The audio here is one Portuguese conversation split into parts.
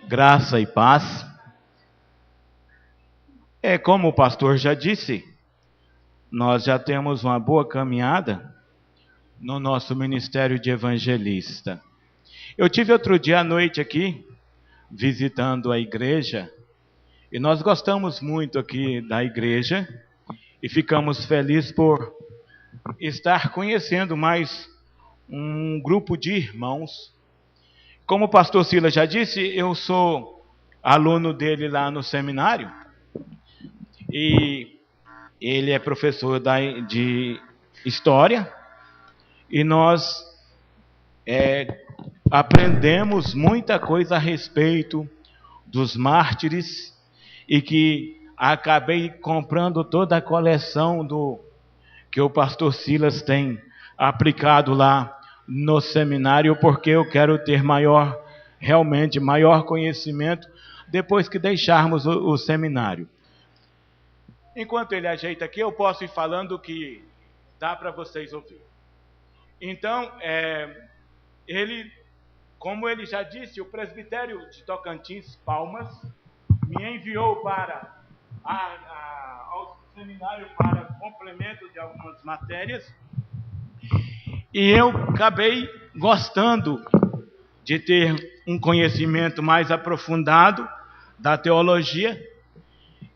Graça e paz. Como o pastor já disse, nós já temos uma boa caminhada no nosso ministério de evangelista. Eu tive outro dia à noite aqui, visitando a igreja, e nós gostamos muito aqui da igreja, e ficamos felizes por estar conhecendo mais um grupo de irmãos. Como o pastor Silas já disse, eu sou aluno dele lá no seminário, e ele é professor de História, e nós aprendemos muita coisa a respeito dos mártires, e que acabei comprando toda a coleção que o pastor Silas tem aplicado lá no seminário, porque eu quero ter realmente maior conhecimento depois que deixarmos o seminário. Enquanto ele ajeita aqui, eu posso ir falando que dá para vocês ouvir. Então, como ele já disse, o presbitério de Tocantins, Palmas, me enviou ao seminário para complemento de algumas matérias, e eu acabei gostando de ter um conhecimento mais aprofundado da teologia,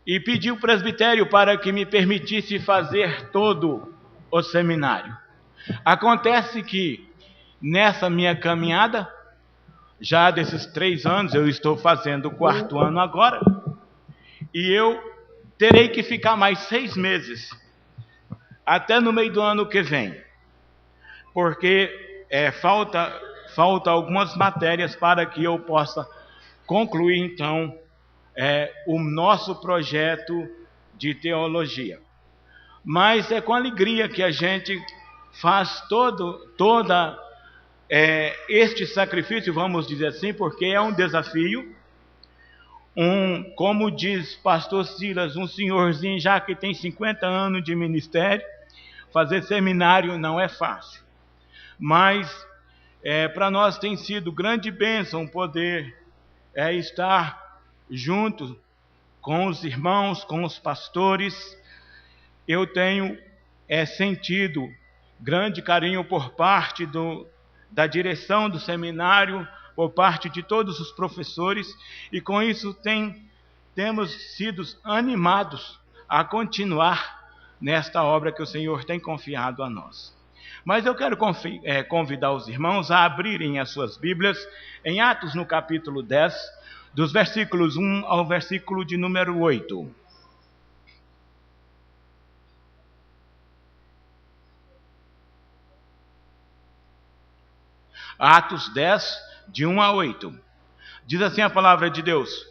e pedi ao presbitério para que me permitisse fazer todo o seminário. Acontece que, nessa minha caminhada, já desses 3 anos, eu estou fazendo o 4º ano agora, e eu terei que ficar mais 6 meses, até no meio do ano que vem, porque falta algumas matérias para que eu possa concluir, então, o nosso projeto de teologia. Mas é com alegria que a gente faz toda este sacrifício, vamos dizer assim, porque é um desafio. Como diz pastor Silas, um senhorzinho já que tem 50 anos de ministério, fazer seminário não é fácil. Mas para nós tem sido grande bênção poder estar junto com os irmãos, com os pastores. Eu tenho sentido grande carinho por parte da direção do seminário, por parte de todos os professores, e com isso temos sido animados a continuar nesta obra que o Senhor tem confiado a nós. Mas eu quero convidar os irmãos a abrirem as suas Bíblias em Atos, no capítulo 10, dos versículos 1 ao versículo de número 8. Atos 10, de 1 a 8. Diz assim a palavra de Deus: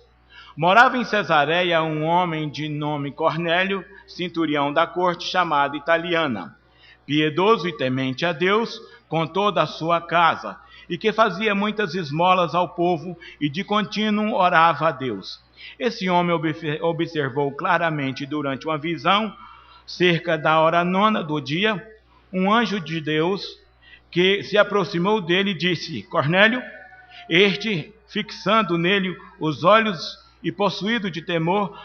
Morava em Cesareia um homem de nome Cornélio, centurião da corte, chamado Italiana, piedoso e temente a Deus com toda a sua casa, e que fazia muitas esmolas ao povo e de contínuo orava a Deus. Esse homem observou claramente durante uma visão, cerca da hora 9 do dia, um anjo de Deus que se aproximou dele e disse: Cornélio. Este, fixando nele os olhos e possuído de temor,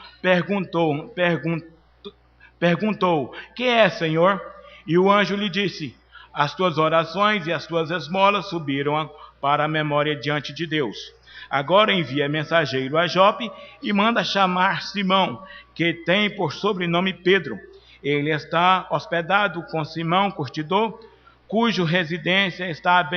perguntou: Que é, Senhor? E o anjo lhe disse: As tuas orações e as tuas esmolas subiram para a memória diante de Deus. Agora envia mensageiro a Jope e manda chamar Simão, que tem por sobrenome Pedro. Ele está hospedado com Simão, curtidor, cuja residência está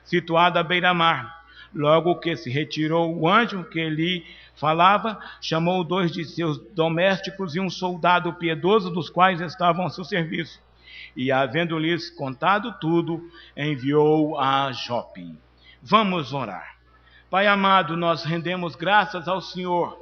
situada à beira-mar. Logo que se retirou o anjo que lhe falava, chamou 2 de seus domésticos e um soldado piedoso, dos quais estavam a seu serviço. E, havendo-lhes contado tudo, enviou a Jope. Vamos orar. Pai amado, nós rendemos graças ao Senhor,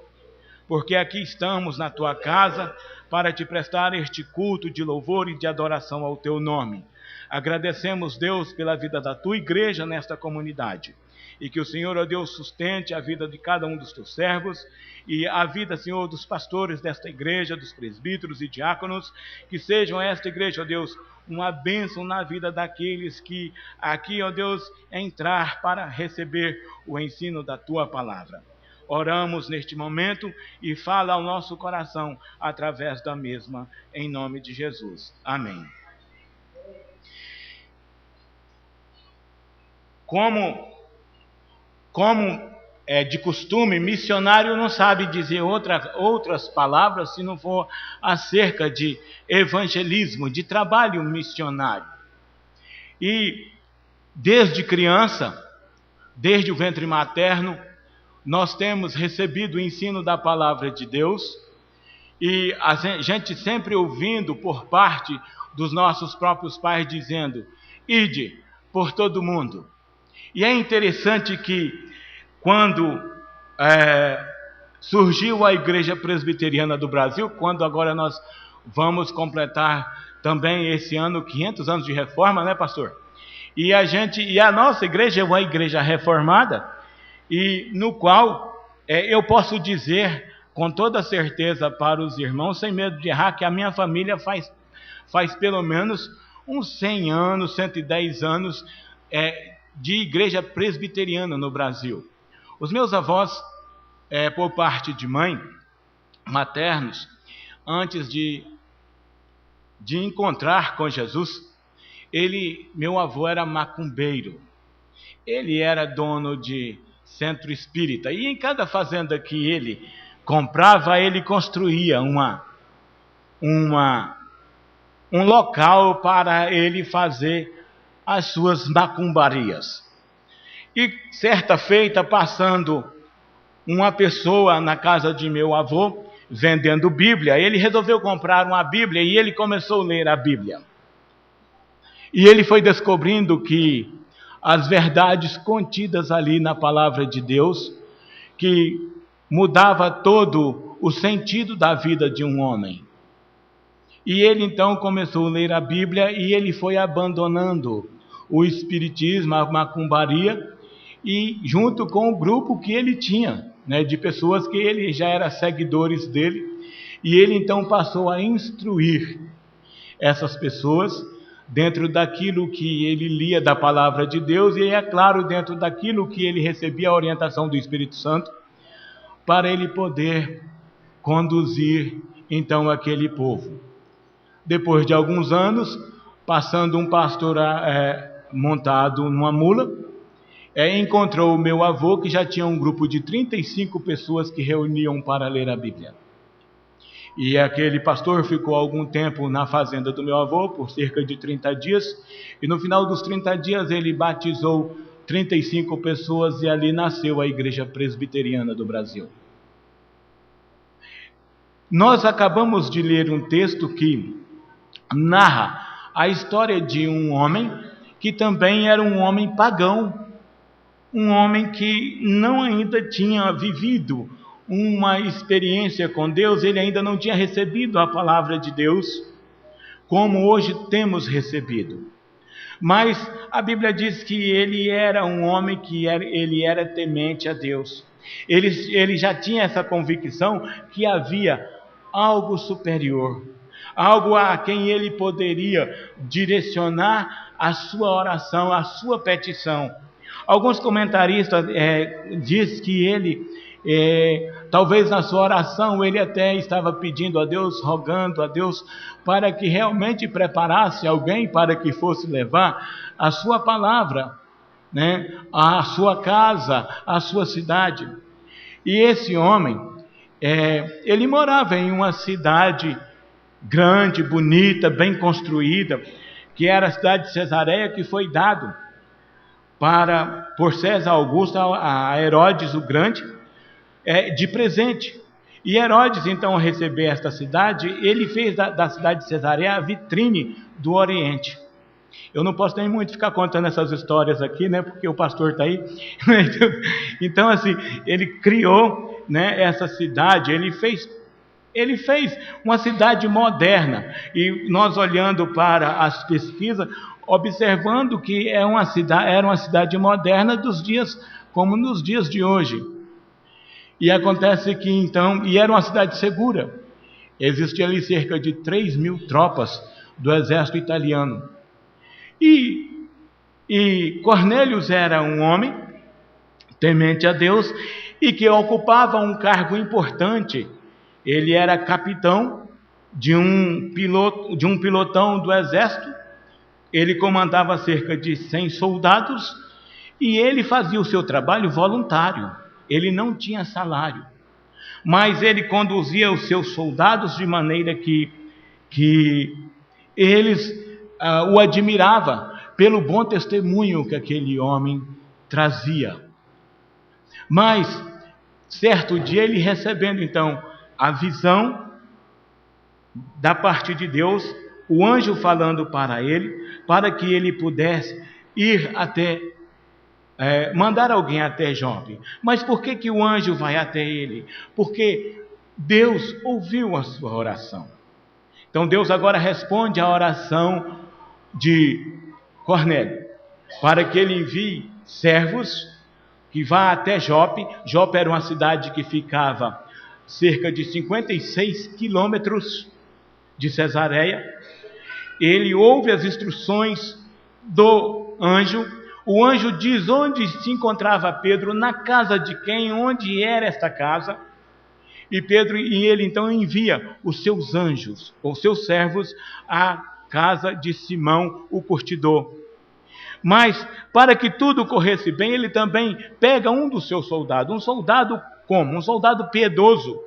porque aqui estamos na tua casa para te prestar este culto de louvor e de adoração ao teu nome. Agradecemos, Deus, pela vida da tua igreja nesta comunidade. E que o Senhor, ó Deus, sustente a vida de cada um dos teus servos e a vida, Senhor, dos pastores desta igreja, dos presbíteros e diáconos. Que sejam esta igreja, ó Deus, uma bênção na vida daqueles que aqui, ó Deus, entrar para receber o ensino da Tua palavra. Oramos neste momento e fala ao nosso coração através da mesma, em nome de Jesus. Amém. Como é de costume, missionário não sabe dizer outras palavras se não for acerca de evangelismo, de trabalho missionário. E desde criança, desde o ventre materno, nós temos recebido o ensino da palavra de Deus, e a gente sempre ouvindo por parte dos nossos próprios pais dizendo: ide por todo mundo. E é interessante que quando surgiu a Igreja Presbiteriana do Brasil, quando agora nós vamos completar também esse ano 500 anos de reforma, né, pastor? E a nossa igreja é uma igreja reformada, e no qual eu posso dizer com toda certeza para os irmãos, sem medo de errar, que a minha família faz pelo menos uns 100 anos, 110 anos de igreja presbiteriana no Brasil. Os meus avós, por parte de mãe, maternos, antes de encontrar com Jesus, meu avô era macumbeiro. Ele era dono de centro espírita, e em cada fazenda que ele comprava, ele construía um local para ele fazer as suas macumbarias. E certa feita, passando uma pessoa na casa de meu avô, vendendo Bíblia, ele resolveu comprar uma Bíblia e ele começou a ler a Bíblia. E ele foi descobrindo que as verdades contidas ali na palavra de Deus, que mudava todo o sentido da vida de um homem. E ele então começou a ler a Bíblia e ele foi abandonando o espiritismo, a macumbaria, e junto com o grupo que ele tinha, né, de pessoas que ele já era seguidores dele, e ele então passou a instruir essas pessoas dentro daquilo que ele lia da palavra de Deus, e é claro, dentro daquilo que ele recebia a orientação do Espírito Santo, para ele poder conduzir então aquele povo. Depois de alguns anos, passando um pastor montado numa mula, encontrou o meu avô, que já tinha um grupo de 35 pessoas que reuniam para ler a Bíblia. E aquele pastor ficou algum tempo na fazenda do meu avô, por cerca de 30 dias, e no final dos 30 dias ele batizou 35 pessoas, e ali nasceu a Igreja Presbiteriana do Brasil. Nós acabamos de ler um texto que narra a história de um homem que também era um homem pagão, um homem que não ainda tinha vivido uma experiência com Deus, ele ainda não tinha recebido a palavra de Deus como hoje temos recebido. Mas a Bíblia diz que ele era um homem ele era temente a Deus. Ele já tinha essa convicção que havia algo superior, algo a quem ele poderia direcionar a sua oração, a sua petição. Alguns comentaristas dizem que ele, talvez na sua oração, ele até estava pedindo a Deus, rogando a Deus, para que realmente preparasse alguém para que fosse levar a sua palavra, né, a sua casa, a sua cidade. E esse homem, ele morava em uma cidade grande, bonita, bem construída, que era a cidade de Cesareia, que foi dado por César Augusto a Herodes o Grande de presente. E Herodes, então, ao receber esta cidade, ele fez da cidade de Cesareia a vitrine do Oriente. Eu não posso nem muito ficar contando essas histórias aqui, né, porque o pastor está aí. Então, assim, ele criou, né, essa cidade, ele fez uma cidade moderna. E nós, olhando para as pesquisas, observando que era uma cidade moderna dos dias como nos dias de hoje. E acontece que então, e era uma cidade segura. Existia ali cerca de 3.000 tropas do exército italiano. E Cornélios era um homem temente a Deus e que ocupava um cargo importante. Ele era capitão de um pilotão do exército. Ele comandava cerca de 100 soldados e ele fazia o seu trabalho voluntário. Ele não tinha salário, mas ele conduzia os seus soldados de maneira que eles o admiravam pelo bom testemunho que aquele homem trazia. Mas, certo dia, ele recebendo então a visão da parte de Deus, o anjo falando para ele, para que ele pudesse ir até, mandar alguém até Jope. Mas por que o anjo vai até ele? Porque Deus ouviu a sua oração. Então Deus agora responde à oração de Cornélio, para que ele envie servos que vá até Jope. Jope era uma cidade que ficava cerca de 56 quilômetros de Cesareia. Ele ouve as instruções do anjo. O anjo diz onde se encontrava Pedro, na casa de quem, onde era esta casa. E ele então envia os seus anjos, ou seus servos, à casa de Simão, o curtidor. Mas, para que tudo corresse bem, ele também pega um dos seus soldados. Um soldado como? Um soldado piedoso,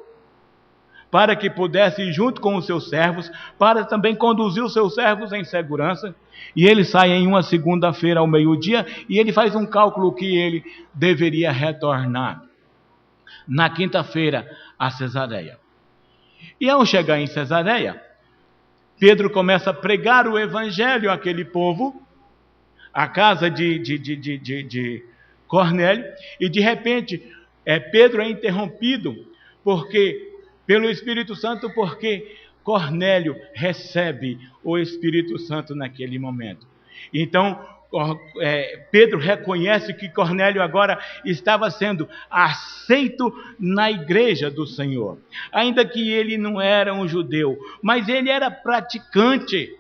para que pudesse ir junto com os seus servos, para também conduzir os seus servos em segurança. E ele sai em uma segunda-feira ao meio-dia, e ele faz um cálculo que ele deveria retornar na quinta-feira a Cesareia. E ao chegar em Cesareia, Pedro começa a pregar o evangelho àquele povo, à casa de Cornélio, e de repente Pedro é interrompido pelo Espírito Santo, porque Cornélio recebe o Espírito Santo naquele momento. Então Pedro reconhece que Cornélio agora estava sendo aceito na igreja do Senhor, ainda que ele não era um judeu, mas ele era praticante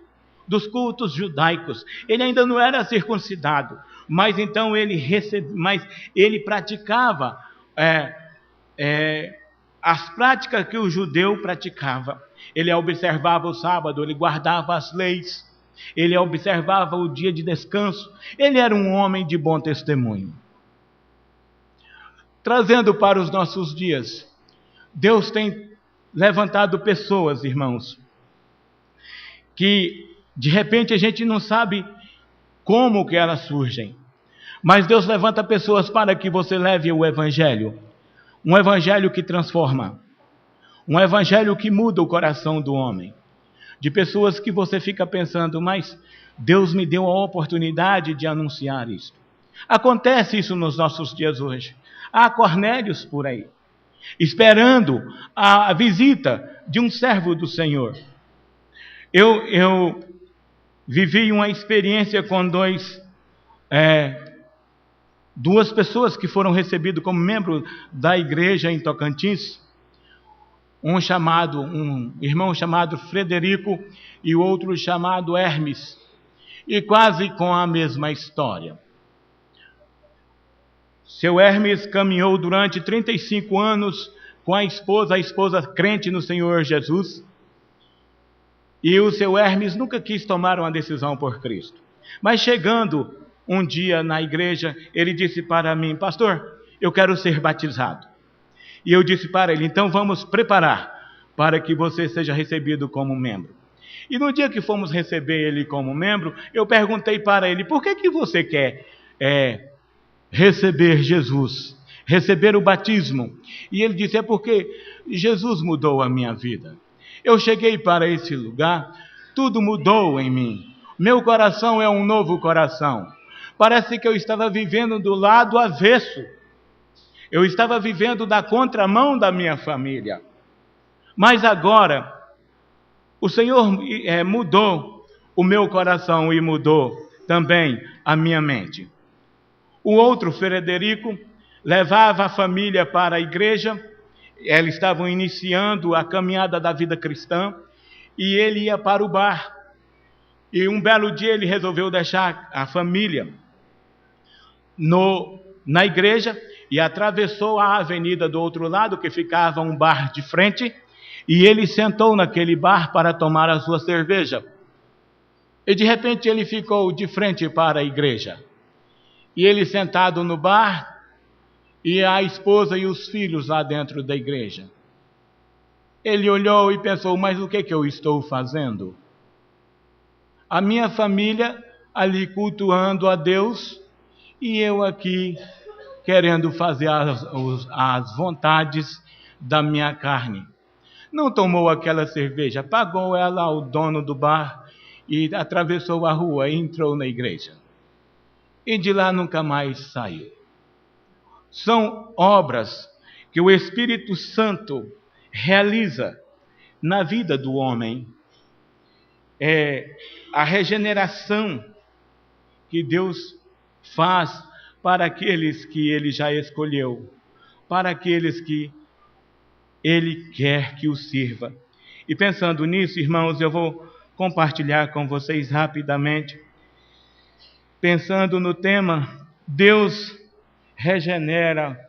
dos cultos judaicos. Ele ainda não era circuncidado, mas então ele praticava as práticas que o judeu praticava. Ele observava o sábado, ele guardava as leis, ele observava o dia de descanso. Ele era um homem de bom testemunho. Trazendo para os nossos dias, Deus tem levantado pessoas, irmãos, que de repente a gente não sabe como que elas surgem, mas Deus levanta pessoas para que você leve o evangelho, um evangelho que transforma, um evangelho que muda o coração do homem, de pessoas que você fica pensando, mas Deus me deu a oportunidade de anunciar isso. Acontece isso nos nossos dias hoje. Há Cornélios por aí, esperando a visita de um servo do Senhor. Eu vivi uma experiência com duas pessoas que foram recebidas como membros da igreja em Tocantins. Um irmão chamado Frederico e o outro chamado Hermes. E quase com a mesma história. Seu Hermes caminhou durante 35 anos com a esposa crente no Senhor Jesus. E o seu Hermes nunca quis tomar uma decisão por Cristo. Mas chegando um dia na igreja, ele disse para mim: pastor, eu quero ser batizado. E eu disse para ele: então vamos preparar para que você seja recebido como membro. E no dia que fomos receber ele como membro, eu perguntei para ele: por que você quer receber Jesus, receber o batismo? E ele disse: é porque Jesus mudou a minha vida. Eu cheguei para esse lugar, tudo mudou em mim. Meu coração é um novo coração. Parece que eu estava vivendo do lado avesso. Eu estava vivendo da contramão da minha família. Mas agora, o Senhor mudou o meu coração e mudou também a minha mente. O outro, Frederico, levava a família para a igreja. Eles estavam iniciando a caminhada da vida cristã. E ele ia para o bar. E um belo dia ele resolveu deixar a família na igreja e atravessou a avenida do outro lado, que ficava um bar de frente, e ele sentou naquele bar para tomar a sua cerveja. E de repente ele ficou de frente para a igreja. E ele sentado no bar, e a esposa e os filhos lá dentro da igreja. Ele olhou e pensou, mas o que eu estou fazendo? A minha família ali cultuando a Deus, e eu aqui querendo fazer as vontades da minha carne. Não tomou aquela cerveja, pagou ela ao dono do bar e atravessou a rua e entrou na igreja. E de lá nunca mais saiu. São obras que o Espírito Santo realiza na vida do homem. É a regeneração que Deus faz para aqueles que Ele já escolheu, para aqueles que Ele quer que o sirva. E pensando nisso, irmãos, eu vou compartilhar com vocês rapidamente, pensando no tema, Deus regenera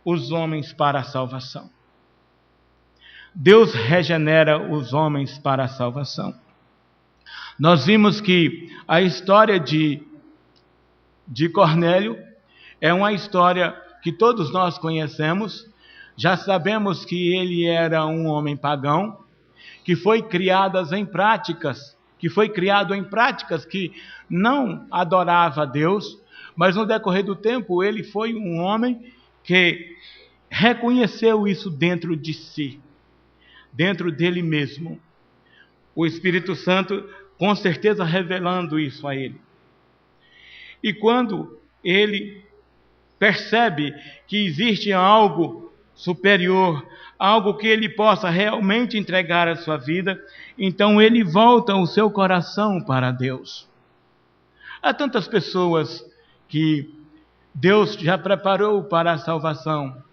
os homens para a salvação. Deus regenera os homens para a salvação. Nós vimos que a história de Cornélio é uma história que todos nós conhecemos. Já sabemos que ele era um homem pagão, que foi criado em práticas que não adorava a Deus, mas no decorrer do tempo ele foi um homem que reconheceu isso dentro de si, dentro dele mesmo. O Espírito Santo, com certeza, revelando isso a ele. E quando ele percebe que existe algo superior, algo que ele possa realmente entregar a sua vida, então ele volta o seu coração para Deus. Há tantas pessoas que Deus já preparou para a salvação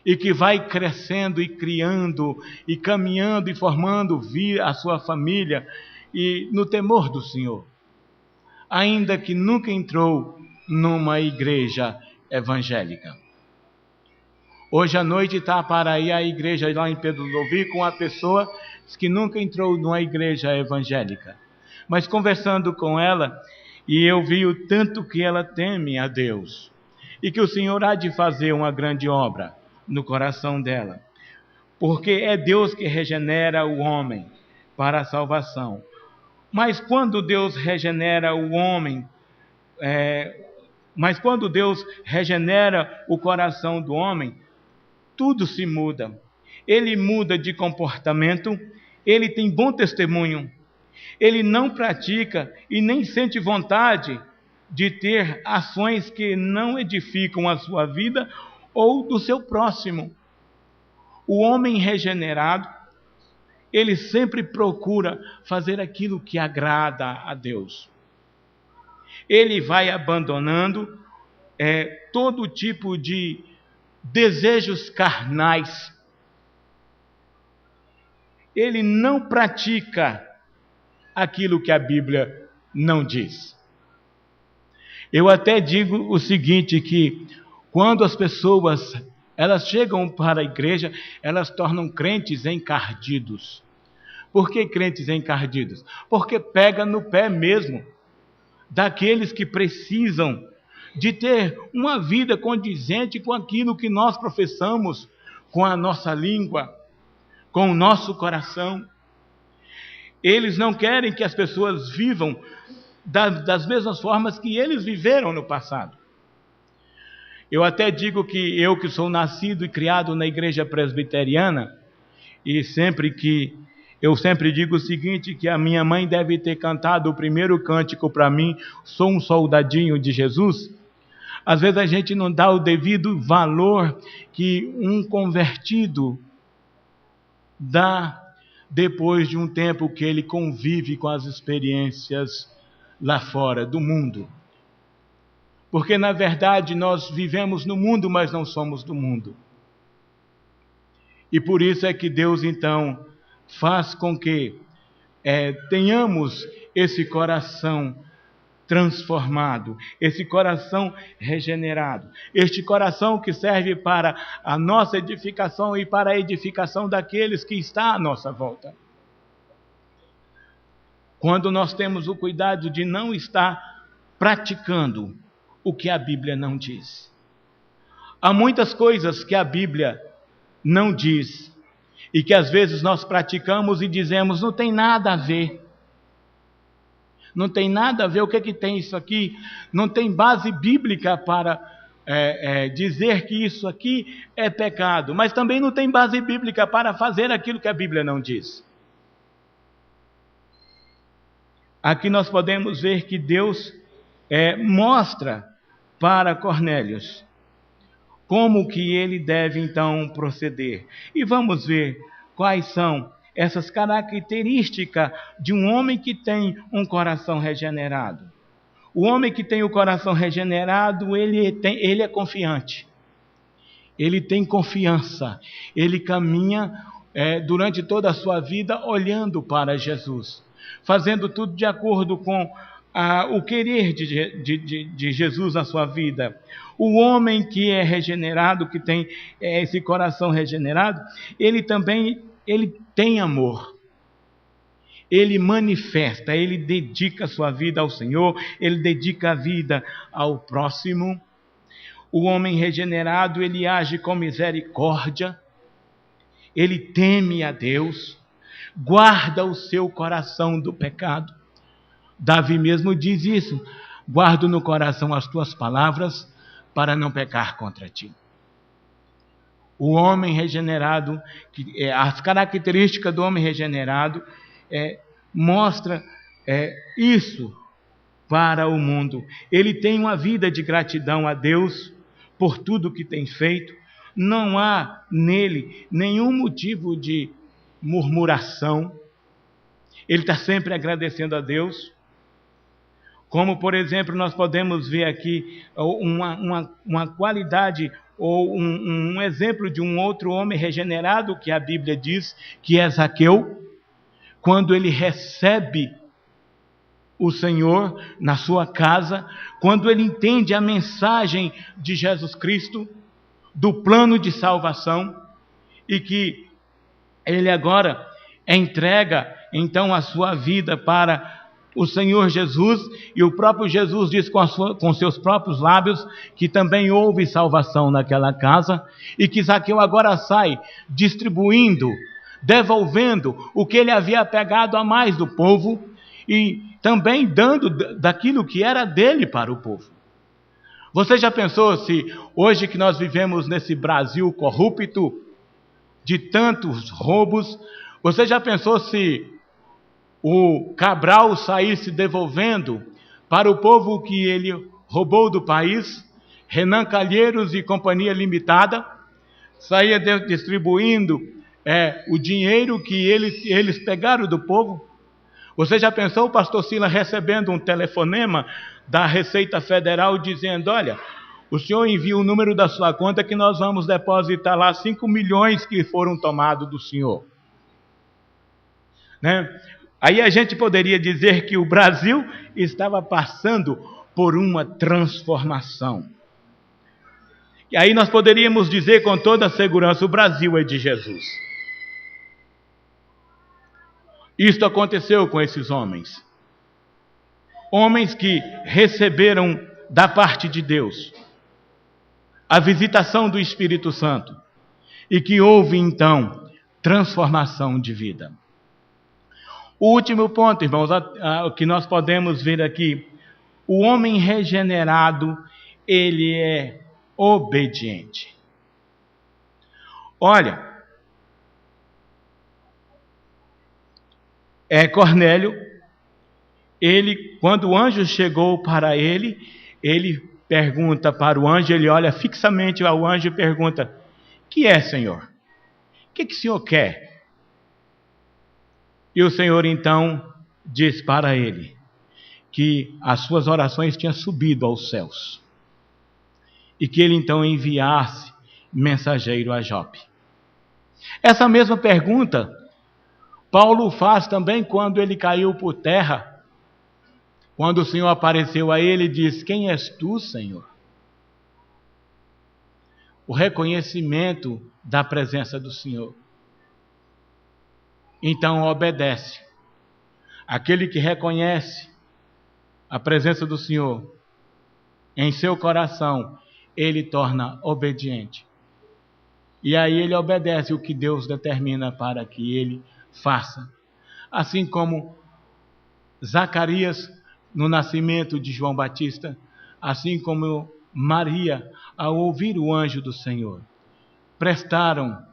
e que vai crescendo e criando e caminhando e formando a sua família e no temor do Senhor, ainda que nunca entrou numa igreja evangélica. Hoje à noite está para ir à igreja lá em Pedro Levi com uma pessoa que nunca entrou numa igreja evangélica. Mas conversando com ela, e eu vi o tanto que ela teme a Deus, e que o Senhor há de fazer uma grande obra no coração dela. Porque é Deus que regenera o homem para a salvação. Mas quando Deus regenera o homem, mas quando Deus regenera o coração do homem, tudo se muda. Ele muda de comportamento, ele tem bom testemunho, ele não pratica e nem sente vontade de ter ações que não edificam a sua vida ou do seu próximo. O homem regenerado, ele sempre procura fazer aquilo que agrada a Deus. Ele vai abandonando todo tipo de desejos carnais. Ele não pratica aquilo que a Bíblia não diz. Eu até digo o seguinte, que quando as pessoas elas chegam para a igreja, elas tornam crentes encardidos. Por que crentes encardidos? Porque pega no pé mesmo daqueles que precisam de ter uma vida condizente com aquilo que nós professamos, com a nossa língua, com o nosso coração. Eles não querem que as pessoas vivam das mesmas formas que eles viveram no passado. Eu até digo que eu que sou nascido e criado na igreja presbiteriana, e eu sempre digo o seguinte, que a minha mãe deve ter cantado o primeiro cântico para mim, sou um soldadinho de Jesus. Às vezes a gente não dá o devido valor que um convertido dá depois de um tempo que ele convive com as experiências lá fora do mundo. Porque, na verdade, nós vivemos no mundo, mas não somos do mundo. E por isso é que Deus, então, faz com que tenhamos esse coração transformado, esse coração regenerado, este coração que serve para a nossa edificação e para a edificação daqueles que estão à nossa volta. Quando nós temos o cuidado de não estar praticando o que a Bíblia não diz. Há muitas coisas que a Bíblia não diz e que às vezes nós praticamos e dizemos, não tem nada a ver. Não tem nada a ver, o que é que tem isso aqui? Não tem base bíblica para dizer que isso aqui é pecado, mas também não tem base bíblica para fazer aquilo que a Bíblia não diz. Aqui nós podemos ver que Deus mostra para Cornélios como que ele deve então proceder. E vamos ver quais são essas características de um homem que tem um coração regenerado. O homem que tem o coração regenerado, ele é confiante. Ele tem confiança. Ele caminha durante toda a sua vida olhando para Jesus, fazendo tudo de acordo com o querer de Jesus na sua vida. O homem que é regenerado, que tem esse coração regenerado, ele tem amor. Ele manifesta, ele dedica a sua vida ao Senhor, ele dedica a vida ao próximo. O homem regenerado, ele age com misericórdia, ele teme a Deus, guarda o seu coração do pecado. Davi mesmo diz isso: guardo no coração as tuas palavras para não pecar contra ti. O homem regenerado, as características do homem regenerado mostra isso para o mundo. Ele tem uma vida de gratidão a Deus por tudo que tem feito. Não há nele nenhum motivo de murmuração. Ele está sempre agradecendo a Deus. Como, por exemplo, nós podemos ver aqui uma qualidade ou um exemplo de um outro homem regenerado que a Bíblia diz que é Zaqueu, quando ele recebe o Senhor na sua casa, quando ele entende a mensagem de Jesus Cristo, do plano de salvação, e que ele agora entrega então a sua vida para o Senhor Jesus, e o próprio Jesus diz com seus próprios lábios que também houve salvação naquela casa, e que Zaqueu agora sai distribuindo, devolvendo o que ele havia pegado a mais do povo, e também dando daquilo que era dele para o povo. Você já pensou se hoje que nós vivemos nesse Brasil corrupto, de tantos roubos, você já pensou se o Cabral saísse devolvendo para o povo que ele roubou do país, Renan Calheiros e Companhia Limitada, saía distribuindo o dinheiro que eles pegaram do povo? Você já pensou o pastor Silas recebendo um telefonema da Receita Federal dizendo: olha, o senhor envia o número da sua conta que nós vamos depositar lá 5 milhões que foram tomados do senhor? Né? Aí a gente poderia dizer que o Brasil estava passando por uma transformação. E aí nós poderíamos dizer com toda segurança: o Brasil é de Jesus. Isto aconteceu com esses homens. Homens que receberam da parte de Deus a visitação do Espírito Santo e que houve então transformação de vida. O último ponto, irmãos, que nós podemos ver aqui: o homem regenerado, ele é obediente. Olha, Cornélio, quando o anjo chegou para ele pergunta para o anjo, ele olha fixamente ao anjo e pergunta: que é, Senhor? O que o Senhor quer? E o Senhor então diz para ele que as suas orações tinham subido aos céus e que ele então enviasse mensageiro a Jope. Essa mesma pergunta Paulo faz também quando ele caiu por terra Quando o Senhor apareceu a ele, disse: quem és tu, Senhor? O reconhecimento da presença do Senhor. Então obedece. Aquele que reconhece a presença do Senhor em seu coração, ele torna obediente. E aí ele obedece o que Deus determina para que ele faça. Assim como Zacarias no nascimento de João Batista, assim como Maria ao ouvir o anjo do Senhor, prestaram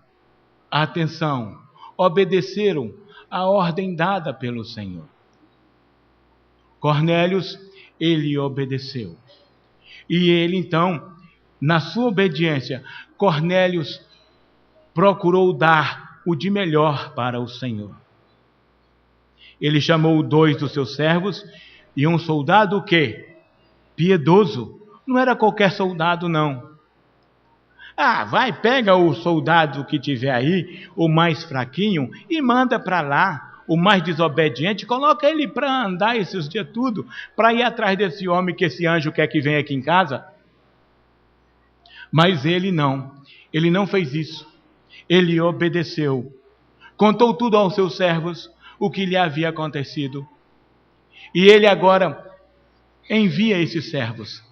atenção, obedeceram a ordem dada pelo Senhor. Cornélios, ele obedeceu. E ele então, na sua obediência, Cornélios procurou dar o de melhor para o Senhor. Ele chamou 2 dos seus servos e um soldado o quê? Piedoso. Não era qualquer soldado, não. Vai, pega o soldado que tiver aí, o mais fraquinho, e manda para lá, o mais desobediente, coloca ele para andar esses dias tudo, para ir atrás desse homem que esse anjo quer que venha aqui em casa. Mas ele não fez isso. Ele obedeceu, contou tudo aos seus servos, o que lhe havia acontecido. E ele agora envia esses servos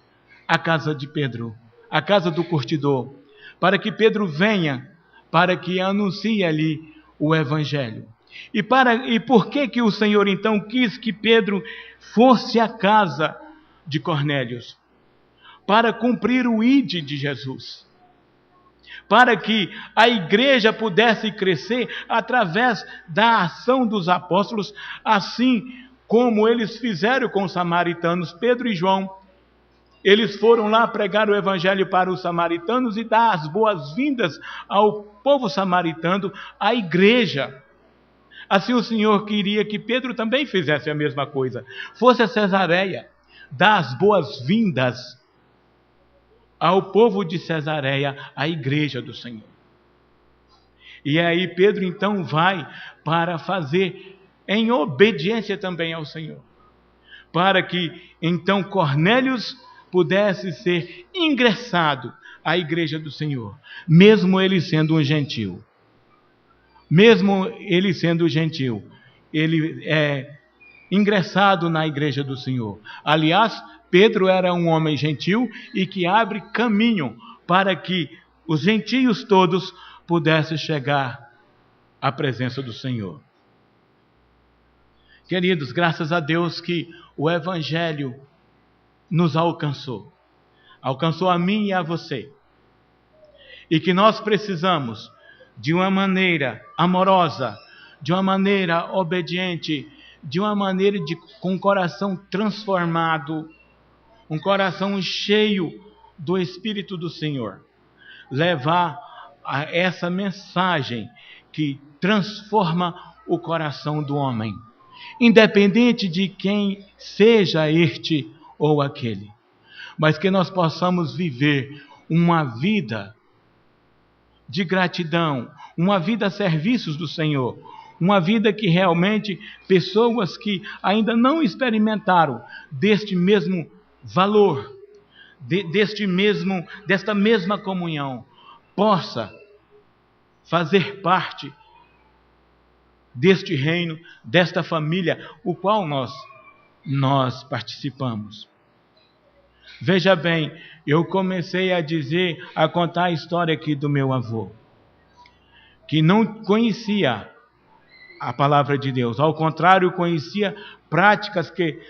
à casa de Pedro, à casa do curtidor, para que Pedro venha, para que anuncie ali o evangelho. E por que o Senhor então quis que Pedro fosse à casa de Cornélios? Para cumprir o ide de Jesus. Para que a igreja pudesse crescer através da ação dos apóstolos, assim como eles fizeram com os samaritanos, Pedro e João. Eles foram lá pregar o evangelho para os samaritanos e dar as boas-vindas ao povo samaritano, à igreja. Assim o Senhor queria que Pedro também fizesse a mesma coisa. Fosse a Cesareia, dar as boas-vindas ao povo de Cesareia, à igreja do Senhor. E aí Pedro então vai para fazer em obediência também ao Senhor, para que então Cornélios pudesse ser ingressado à igreja do Senhor, mesmo ele sendo um gentil. Mesmo ele sendo gentil, ele é ingressado na igreja do Senhor. Aliás, Pedro era um homem gentil e que abre caminho para que os gentios todos pudessem chegar à presença do Senhor. Queridos, graças a Deus que o evangelho nos alcançou. Alcançou a mim e a você. E que nós precisamos, de uma maneira amorosa, de uma maneira obediente, de uma maneira com um coração transformado, um coração cheio do Espírito do Senhor, levar a essa mensagem que transforma o coração do homem, independente de quem seja este ou aquele, mas que nós possamos viver uma vida de gratidão, uma vida a serviços do Senhor, uma vida que realmente pessoas que ainda não experimentaram deste mesmo valor, desta mesma comunhão, possa fazer parte deste reino, desta família, o qual nós participamos. Veja bem, eu comecei a contar a história aqui do meu avô, que não conhecia a palavra de Deus, ao contrário, conhecia práticas que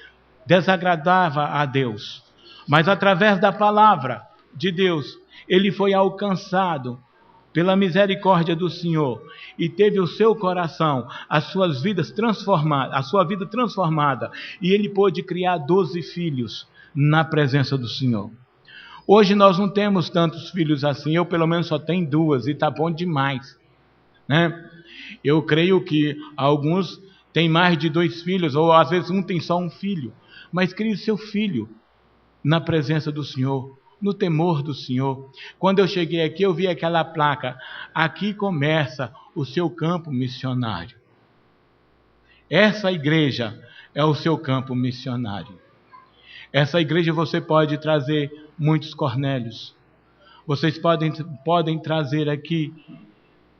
desagradavam a Deus. Mas através da palavra de Deus, ele foi alcançado pela misericórdia do Senhor e teve o seu coração, a sua vida transformada, e ele pôde criar 12 filhos na presença do Senhor. Hoje nós não temos tantos filhos assim, eu pelo menos só tenho 2 e está bom demais, né? Eu creio que alguns têm mais de 2 filhos, ou às vezes um tem só um filho, mas crie seu filho na presença do Senhor, no temor do Senhor. Quando eu cheguei aqui, eu vi aquela placa: aqui começa o seu campo missionário. Essa igreja é o seu campo missionário. Essa igreja você pode trazer muitos Cornélios. Vocês podem trazer aqui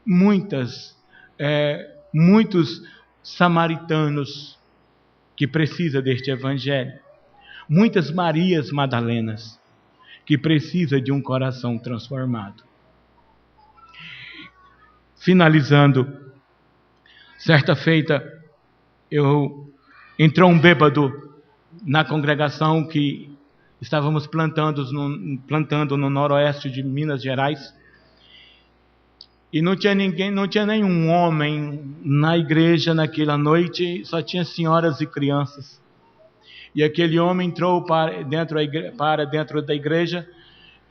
muitos samaritanos que precisam deste evangelho. Muitas Marias Madalenas que precisam de um coração transformado. Finalizando, certa feita, entrou um bêbado na congregação que estávamos plantando no noroeste de Minas Gerais. E não tinha nenhum homem na igreja naquela noite, só tinha senhoras e crianças. E aquele homem entrou para dentro da igreja,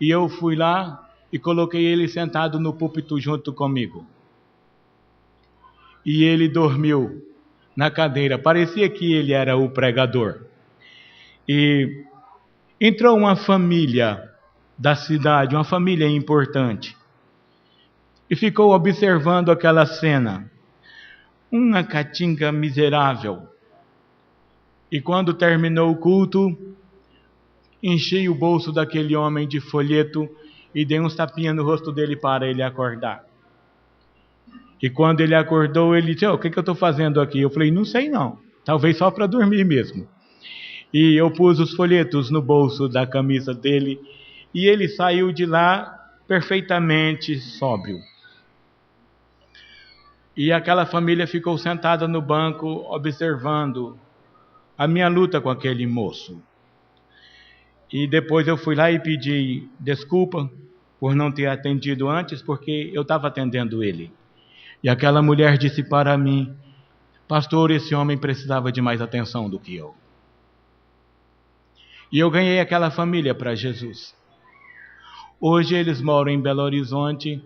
e eu fui lá e coloquei ele sentado no púlpito junto comigo. E ele dormiu na cadeira, parecia que ele era o pregador. E entrou uma família da cidade, uma família importante, e ficou observando aquela cena. Uma caatinga miserável. E quando terminou o culto, enchi o bolso daquele homem de folheto e dei uns tapinhas no rosto dele para ele acordar. E quando ele acordou, ele disse: o que eu estou fazendo aqui? Eu falei: não sei não, talvez só para dormir mesmo. E eu pus os folhetos no bolso da camisa dele, e ele saiu de lá perfeitamente sóbrio. E aquela família ficou sentada no banco, observando a minha luta com aquele moço. E depois eu fui lá e pedi desculpa por não ter atendido antes, porque eu estava atendendo ele. E aquela mulher disse para mim: pastor, esse homem precisava de mais atenção do que eu. E eu ganhei aquela família para Jesus. Hoje eles moram em Belo Horizonte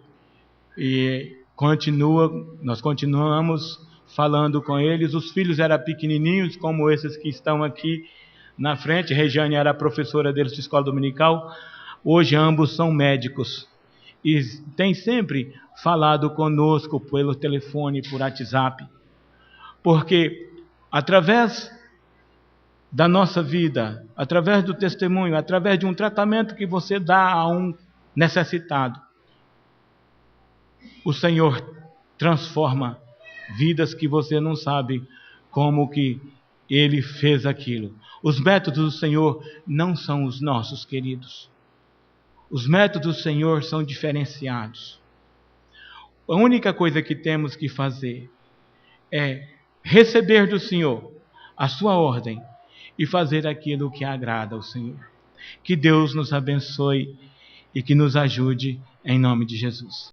e nós continuamos falando com eles. Os filhos eram pequenininhos, como esses que estão aqui na frente. Regiane era a professora deles de escola dominical. Hoje ambos são médicos e têm sempre falado conosco pelo telefone, por WhatsApp, porque através da nossa vida, através do testemunho, através de um tratamento que você dá a um necessitado, o Senhor transforma vidas que você não sabe como que Ele fez aquilo. Os métodos do Senhor não são os nossos, queridos. Os métodos do Senhor são diferenciados. A única coisa que temos que fazer é receber do Senhor a sua ordem e fazer aquilo que agrada ao Senhor. Que Deus nos abençoe e que nos ajude em nome de Jesus.